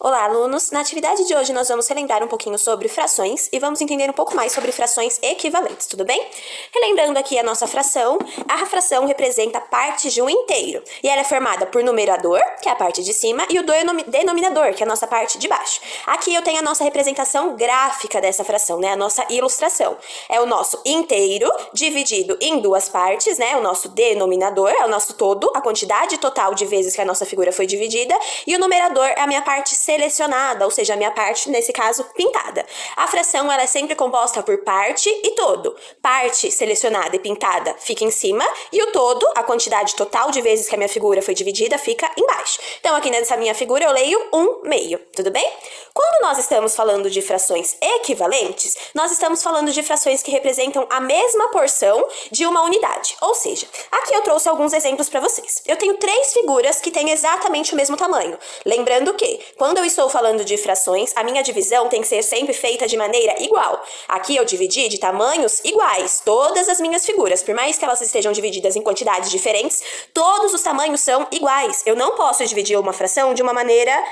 Olá, alunos! Na atividade de hoje, nós vamos relembrar um pouquinho sobre frações e vamos entender um pouco mais sobre frações equivalentes, tudo bem? Relembrando aqui a nossa fração, a fração representa partes de um inteiro e ela é formada por numerador, que é a parte de cima, e o denominador, que é a nossa parte de baixo. Aqui eu tenho a nossa representação gráfica dessa fração, né? A nossa ilustração. É o nosso inteiro dividido em duas partes, né? O nosso denominador é o nosso todo, a quantidade total de vezes que a nossa figura foi dividida, e o numerador é a minha parte selecionada, ou seja, a minha parte, nesse caso, pintada. A fração, ela é sempre composta por parte e todo. Parte selecionada e pintada fica em cima, e o todo, a quantidade total de vezes que a minha figura foi dividida, fica embaixo. Então, aqui nessa minha figura, eu leio 1/2, tudo bem? Quando nós estamos falando de frações equivalentes, nós estamos falando de frações que representam a mesma porção de uma unidade. Ou seja, aqui eu trouxe alguns exemplos para vocês. Eu tenho 3 figuras que têm exatamente o mesmo tamanho. Lembrando que, quando eu estou falando de frações, a minha divisão tem que ser sempre feita de maneira igual. Aqui eu dividi de tamanhos iguais todas as minhas figuras. Por mais que elas estejam divididas em quantidades diferentes, todos os tamanhos são iguais. Eu não posso dividir uma fração de uma maneira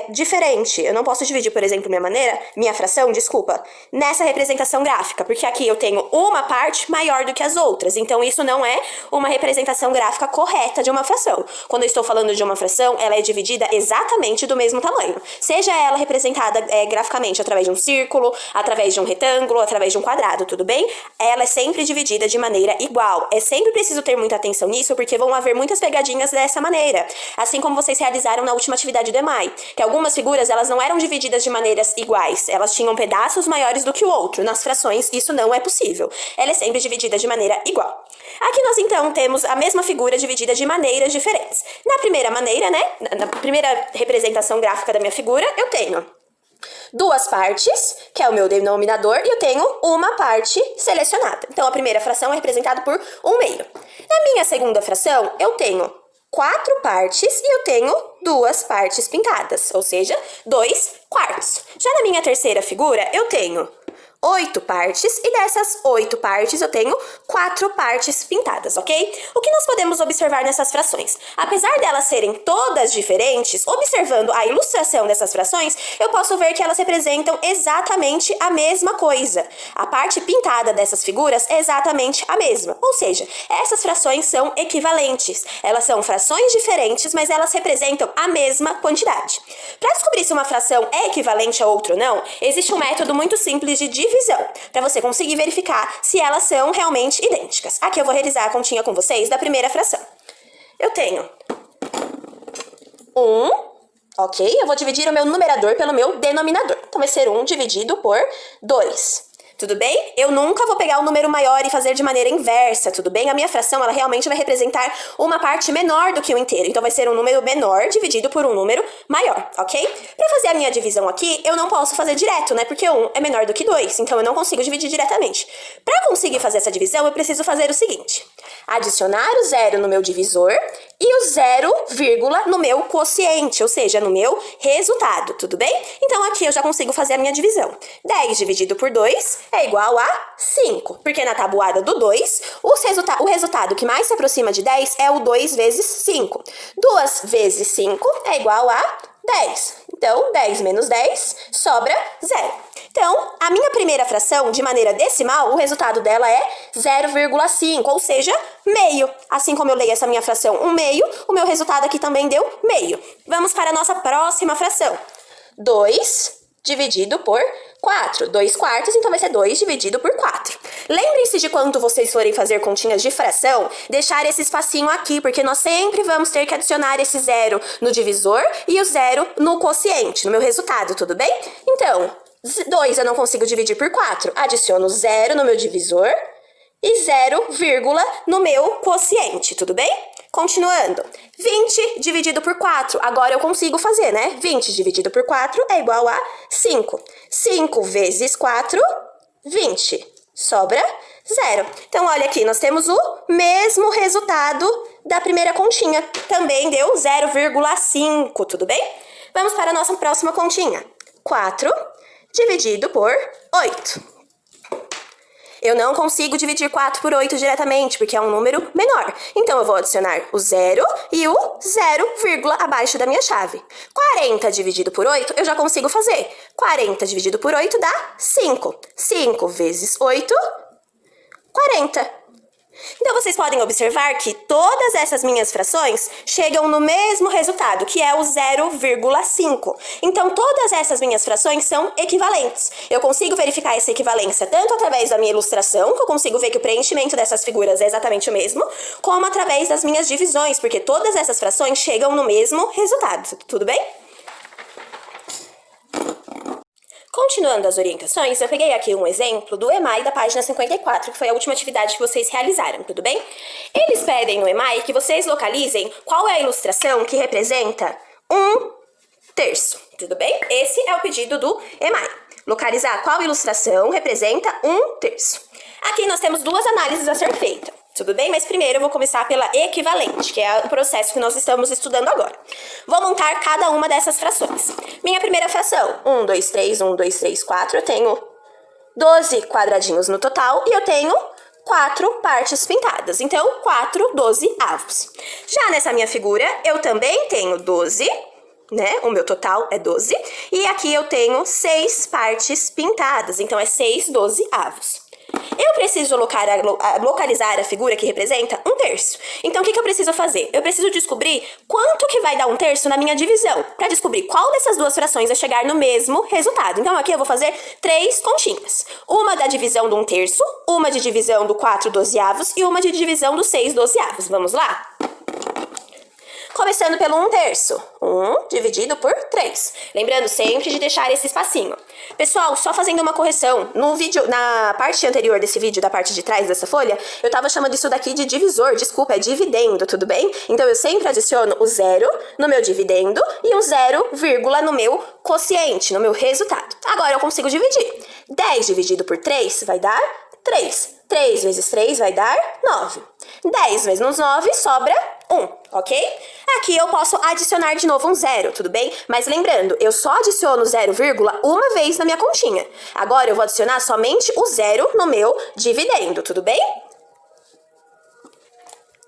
diferente. Eu não posso dividir, por exemplo, minha fração, nessa representação gráfica, porque aqui eu tenho uma parte maior do que as outras. Então, isso não é uma representação gráfica correta de uma fração. Quando eu estou falando de uma fração, ela é dividida exatamente do mesmo tamanho. Seja ela representada graficamente através de um círculo, através de um retângulo, através de um quadrado, tudo bem? Ela é sempre dividida de maneira igual. É sempre preciso ter muita atenção nisso, porque vão haver muitas pegadinhas dessa maneira. Assim como vocês realizaram na última atividade do EMAI, que algumas figuras, elas não eram divididas de maneiras iguais. Elas tinham pedaços maiores do que o outro. Nas frações, isso não é possível. Ela é sempre dividida de maneira igual. Aqui nós, então, temos a mesma figura dividida de maneiras diferentes. Na primeira maneira, né, na primeira representação gráfica da minha figura, eu tenho 2 partes, que é o meu denominador, e eu tenho uma parte selecionada. Então, a primeira fração é representada por 1/2. Na minha segunda fração, eu tenho 4 partes e eu tenho 2 partes pintadas, ou seja, 2/4. Já na minha terceira figura, eu tenho 8 partes, e dessas 8 partes eu tenho 4 partes pintadas, ok? O que nós podemos observar nessas frações? Apesar delas serem todas diferentes, observando a ilustração dessas frações, eu posso ver que elas representam exatamente a mesma coisa. A parte pintada dessas figuras é exatamente a mesma, ou seja, essas frações são equivalentes. Elas são frações diferentes, mas elas representam a mesma quantidade. Para descobrir se uma fração é equivalente a outra ou não, existe um método muito simples de divisão, para você conseguir verificar se elas são realmente idênticas. Aqui eu vou realizar a continha com vocês da primeira fração. Eu tenho 1, ok? Eu vou dividir o meu numerador pelo meu denominador. Então, vai ser 1 dividido por 2. Tudo bem? Eu nunca vou pegar o número maior e fazer de maneira inversa, tudo bem? A minha fração, ela realmente vai representar uma parte menor do que o inteiro. Então, vai ser um número menor dividido por um número maior, ok? Para fazer a minha divisão aqui, eu não posso fazer direto, né? Porque 1 é menor do que 2, então eu não consigo dividir diretamente. Para conseguir fazer essa divisão, eu preciso fazer o seguinte: adicionar o 0 no meu divisor e o 0, no meu quociente, ou seja, no meu resultado, tudo bem? Então, aqui eu já consigo fazer a minha divisão. 10 dividido por 2 é igual a 5, porque na tabuada do 2, o resultado que mais se aproxima de 10 é o 2 vezes 5. 2 vezes 5 é igual a 10. Então, 10 menos 10 sobra 0. Então, a minha primeira fração, de maneira decimal, o resultado dela é 0,5, ou seja, meio. Assim como eu leio essa minha fração 1/2, o meu resultado aqui também deu meio. Vamos para a nossa próxima fração. 2 dividido por 4. 2/4, então vai ser 2 dividido por 4. Lembrem-se de quando vocês forem fazer continhas de fração, deixar esse espacinho aqui, porque nós sempre vamos ter que adicionar esse 0 no divisor e o 0 no quociente, no meu resultado, tudo bem? Então, 2 eu não consigo dividir por 4. Adiciono 0 no meu divisor e 0, no meu quociente, tudo bem? Continuando. 20 dividido por 4. Agora eu consigo fazer, né? 20 dividido por 4 é igual a 5. 5 vezes 4, 20. Sobra 0. Então, olha aqui, nós temos o mesmo resultado da primeira continha. Também deu 0,5, tudo bem? Vamos para a nossa próxima continha. 4 dividido por 8. Eu não consigo dividir 4 por 8 diretamente, porque é um número menor. Então, eu vou adicionar o 0 e o 0, abaixo da minha chave. 40 dividido por 8, eu já consigo fazer. 40 dividido por 8 dá 5. 5 vezes 8, 40. Então, vocês podem observar que todas essas minhas frações chegam no mesmo resultado, que é o 0,5. Então, todas essas minhas frações são equivalentes. Eu consigo verificar essa equivalência tanto através da minha ilustração, que eu consigo ver que o preenchimento dessas figuras é exatamente o mesmo, como através das minhas divisões, porque todas essas frações chegam no mesmo resultado. Tudo bem? Continuando as orientações, eu peguei aqui um exemplo do EMAI da página 54, que foi a última atividade que vocês realizaram, tudo bem? Eles pedem no EMAI que vocês localizem qual é a ilustração que representa 1/3, tudo bem? Esse é o pedido do EMAI. Localizar qual ilustração representa 1/3. Aqui nós temos duas análises a ser feitas. Tudo bem? Mas primeiro eu vou começar pela equivalente, que é o processo que nós estamos estudando agora. Vou montar cada uma dessas frações. Minha primeira fração, 1, 2, 3, 1, 2, 3, 4, eu tenho 12 quadradinhos no total e eu tenho 4 partes pintadas. Então, 4 12avos. Já nessa minha figura, eu também tenho 12, né? O meu total é 12. E aqui eu tenho 6 partes pintadas, então é 6 12avos. Eu preciso localizar a figura que representa 1/3. Então, o que eu preciso fazer? Eu preciso descobrir quanto que vai dar 1/3 na minha divisão, para descobrir qual dessas duas frações vai chegar no mesmo resultado. Então, aqui eu vou fazer 3 continhas. Uma da divisão do 1/3, uma de divisão do 4 12avos e uma de divisão do 6 12avos. Vamos lá? Começando pelo 1/3. 1 dividido por 3. Lembrando sempre de deixar esse espacinho. Pessoal, só fazendo uma correção. No vídeo, na parte anterior desse vídeo, da parte de trás dessa folha, eu tava chamando isso daqui de divisor. Desculpa, é dividendo, tudo bem? Então, eu sempre adiciono o 0 no meu dividendo e um 0, no meu quociente, no meu resultado. Agora, eu consigo dividir. 10 dividido por 3 vai dar 3. 3 vezes 3 vai dar 9. 10 vezes 9 sobra 1, ok? Aqui eu posso adicionar de novo um 0, tudo bem? Mas lembrando, eu só adiciono 0, uma vez na minha continha. Agora eu vou adicionar somente o 0 no meu dividendo, tudo bem?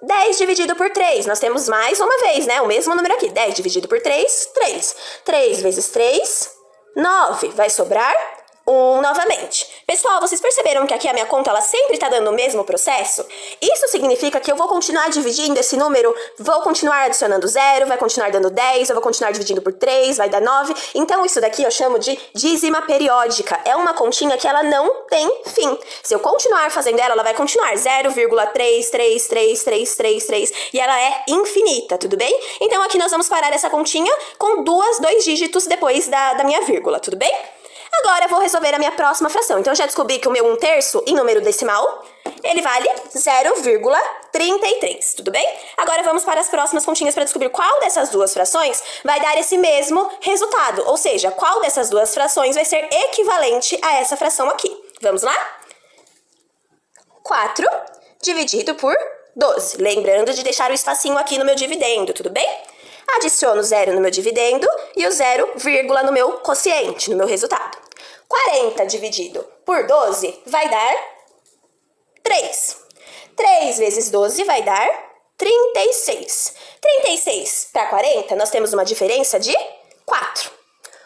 10 dividido por 3, nós temos mais uma vez, né? O mesmo número aqui. 10 dividido por 3, 3. 3 vezes 3, 9. Vai sobrar 1 novamente. Pessoal, vocês perceberam que aqui a minha conta ela sempre está dando o mesmo processo? Isso significa que eu vou continuar dividindo esse número, vou continuar adicionando 0, vai continuar dando 10, eu vou continuar dividindo por 3, vai dar 9. Então, isso daqui eu chamo de dízima periódica. É uma continha que ela não tem fim. Se eu continuar fazendo ela, ela vai continuar 0,3333333 e ela é infinita, tudo bem? Então, aqui nós vamos parar essa continha com dois dígitos depois da minha vírgula, tudo bem? Agora eu vou resolver a minha próxima fração. Então, eu já descobri que o meu 1/3 em número decimal, ele vale 0,33, tudo bem? Agora vamos para as próximas continhas para descobrir qual dessas duas frações vai dar esse mesmo resultado. Ou seja, qual dessas duas frações vai ser equivalente a essa fração aqui. Vamos lá? 4 dividido por 12. Lembrando de deixar o espacinho aqui no meu dividendo, tudo bem? Adiciono 0 no meu dividendo e o 0, no meu quociente, no meu resultado. 40 dividido por 12 vai dar 3. 3 vezes 12 vai dar 36. 36 para 40, nós temos uma diferença de 4.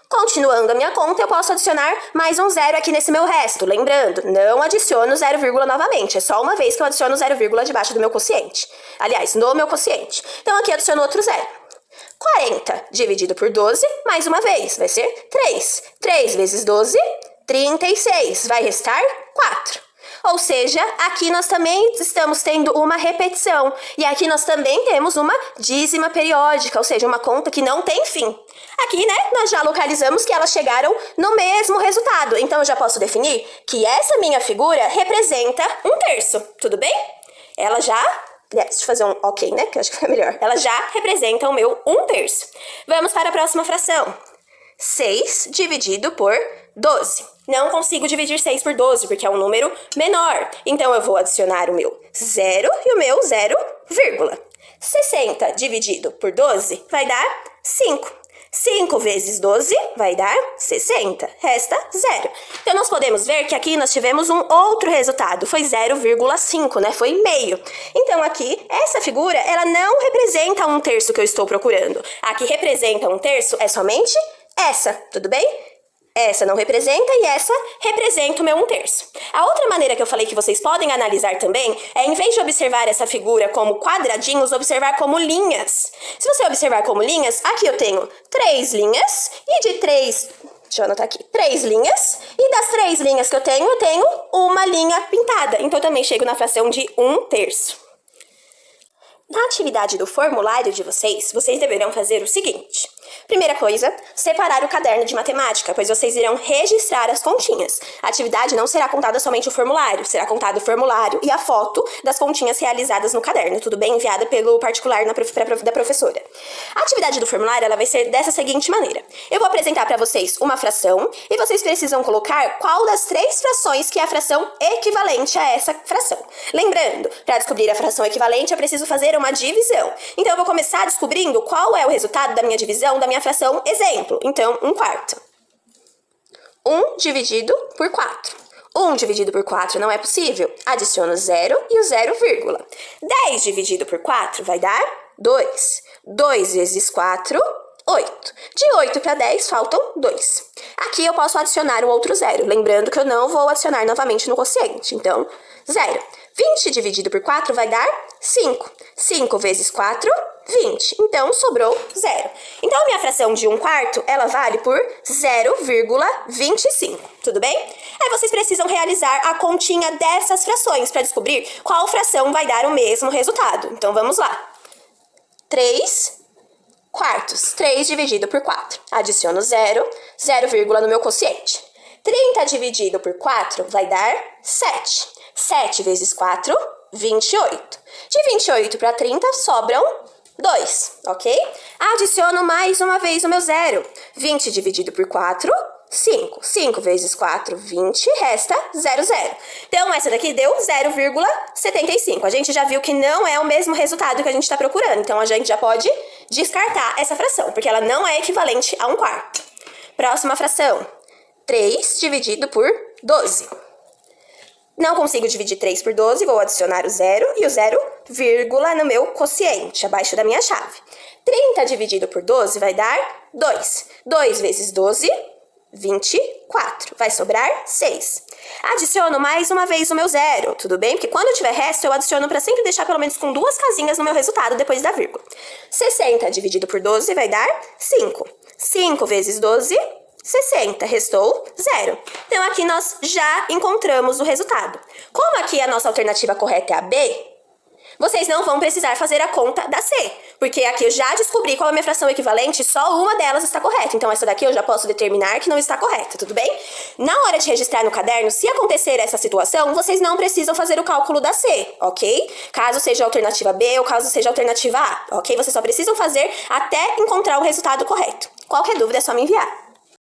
Continuando a minha conta, eu posso adicionar mais um 0 aqui nesse meu resto. Lembrando, não adiciono 0, novamente. É só uma vez que eu adiciono 0, debaixo do meu quociente. Aliás, no meu quociente. Então, aqui eu adiciono outro 0. 40 dividido por 12, mais uma vez, vai ser 3. 3 vezes 12, 36. Vai restar 4. Ou seja, aqui nós também estamos tendo uma repetição. E aqui nós também temos uma dízima periódica, ou seja, uma conta que não tem fim. Aqui, né, nós já localizamos que elas chegaram no mesmo resultado. Então, eu já posso definir que essa minha figura representa 1/3, tudo bem? Ela já... Deixa eu fazer um ok, né? Que eu acho que foi melhor. Ela já representa o meu 1/3. Vamos para a próxima fração. 6 dividido por 12. Não consigo dividir 6 por 12, porque é um número menor. Então, eu vou adicionar o meu 0 e o meu 0, 60 dividido por 12 vai dar 5. 5 vezes 12 vai dar 60. Resta 0. Então, nós podemos ver que aqui nós tivemos um outro resultado. Foi 0,5, né? Foi meio. Então, aqui, essa figura, ela não representa 1/3 que eu estou procurando. A que representa 1/3 é somente essa, tudo bem? Essa não representa e essa representa o meu 1/3. A outra maneira que eu falei que vocês podem analisar também é, em vez de observar essa figura como quadradinhos, observar como linhas. Se você observar como linhas, aqui eu tenho 3 linhas e de 3... Deixa eu anotar aqui. 3 linhas. E das 3 linhas que eu tenho uma linha pintada. Então, eu também chego na fração de 1/3. Na atividade do formulário de vocês deverão fazer o seguinte. Primeira coisa, separar o caderno de matemática, pois vocês irão registrar as continhas. A atividade não será contada somente o formulário, será contado o formulário e a foto das continhas realizadas no caderno, tudo bem? Enviada pelo particular da professora. A atividade do formulário ela vai ser dessa seguinte maneira. Eu vou apresentar para vocês uma fração e vocês precisam colocar qual das 3 frações que é a fração equivalente a essa fração. Lembrando, para descobrir a fração equivalente, eu preciso fazer uma divisão. Então, eu vou começar descobrindo qual é o resultado da minha divisão da minha fração exemplo. Então, 1/4. 1 dividido por 4. 1 dividido por 4 não é possível. Adiciono 0 e o 0, vírgula. 10 dividido por 4 vai dar 2. 2 vezes 4, 8. De 8 para 10 faltam 2. Aqui eu posso adicionar um outro 0. Lembrando que eu não vou adicionar novamente no quociente. Então, 0. 20 dividido por 4 vai dar 5. 5 vezes 4, 20. Então, sobrou 0. Então, a minha fração de 1/4, ela vale por 0,25. Tudo bem? Aí, vocês precisam realizar a continha dessas frações para descobrir qual fração vai dar o mesmo resultado. Então, vamos lá. 3 quartos. 3 dividido por 4. Adiciono 0, 0, no meu quociente. 30 dividido por 4 vai dar 7. 7 vezes 4, 28. De 28 para 30, sobram 2, ok? Adiciono mais uma vez o meu 0. 20 dividido por 4, 5. 5 vezes 4, 20, resta 0, 0. Então, essa daqui deu 0,75. A gente já viu que não é o mesmo resultado que a gente está procurando. Então, a gente já pode descartar essa fração, porque ela não é equivalente a 1/4. Próxima fração. 3 dividido por 12. Não consigo dividir 3 por 12, vou adicionar o 0 e o 0, vírgula, no meu quociente, abaixo da minha chave. 30 dividido por 12 vai dar 2. 2 vezes 12, 24. Vai sobrar 6. Adiciono mais uma vez o meu 0, tudo bem? Porque quando eu tiver resto, eu adiciono para sempre deixar pelo menos com 2 casinhas no meu resultado depois da vírgula. 60 dividido por 12 vai dar 5. 5 vezes 12... 60, restou 0. Então, aqui nós já encontramos o resultado. Como aqui a nossa alternativa correta é a B, vocês não vão precisar fazer a conta da C, porque aqui eu já descobri qual é a minha fração equivalente, só uma delas está correta. Então, essa daqui eu já posso determinar que não está correta, tudo bem? Na hora de registrar no caderno, se acontecer essa situação, vocês não precisam fazer o cálculo da C, ok? Caso seja a alternativa B ou caso seja a alternativa A, ok? Vocês só precisam fazer até encontrar o resultado correto. Qualquer dúvida é só me enviar.